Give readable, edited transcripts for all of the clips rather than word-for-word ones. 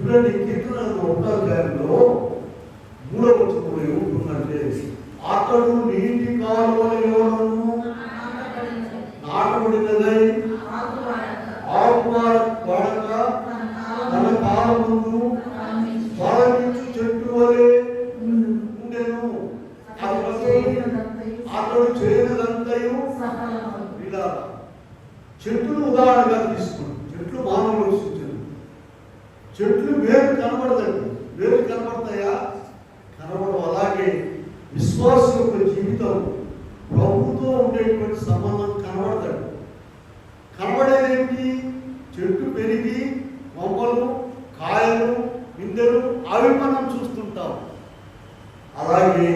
చూడండి, కీర్తన 1వ అధ్యాయంలో 3వ వచనంలో ఏముంటుందంటే, అతడు నీటి కాలువలోను నాటబడినదై ఆకువాడక తన కాలమును ఫలమిచ్చు చెట్టు వలె ఉండెను. అతడు చేయనంతయు ఇలా చెట్టును ఉదాహరణగా తీసుకోండి. చెట్లు మానవులు సూచనలు. చెట్లు వేరు కనబడదండి. వేరు కనబడతాయా? కనబడవు. అలాగే విశ్వాసం యొక్క జీవితం ప్రభుతో ఉండేటువంటి సంబంధం కనబడతాడు. కనబడేదేంటి? చెట్టు పెరిగి కొమ్మలు, కాయలు, పిందెలు అవి మనం చూస్తుంటాం. అలాగే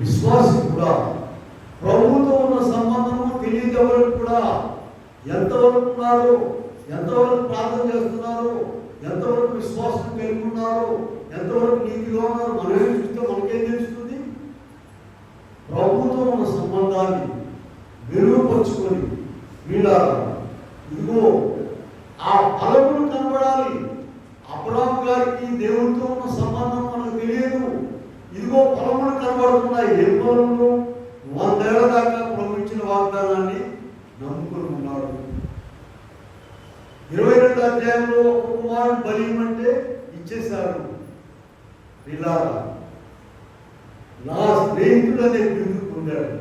విశ్వాసం కూడా ప్రభుతో ఉన్న సంబంధము తెలియని వరకు కూడా ఎంతవరకు ఉన్నారు, ఎంతవరకు ప్రార్థన చేస్తున్నారు, ఎంతవరకు విశ్వాసం కలిగి ఉన్నారు, ఎంతవరకు నీతిగా ఉన్నారు మనమే చూస్తే మనకేం తెలుస్తుంది? ప్రభుతో ఉన్న సంబంధాన్ని మెరుగుపరుచుకొని వీళ్ళారా ఇదిగో ఆ ఫలములు కనబడాలి. అబ్రాహాము గారికి దేవుడితో ఉన్న సంబంధం మనకు తెలియదు. ఇదిగో ఫలములు కనబడుతున్నాయి. ఏ ఫలములు? 100 ఏళ్ల దాకా ప్రభు ఇచ్చిన వాగ్దానాన్ని నమ్ముకొని ఉన్నాడు. 22వ అధ్యాయంలో ఒక కుమారుడు బలి ఇవ్వమంటే ఇచ్చేశారు. ఇలా నా స్నేహితుడు అనే బిరుదు పొందాడు.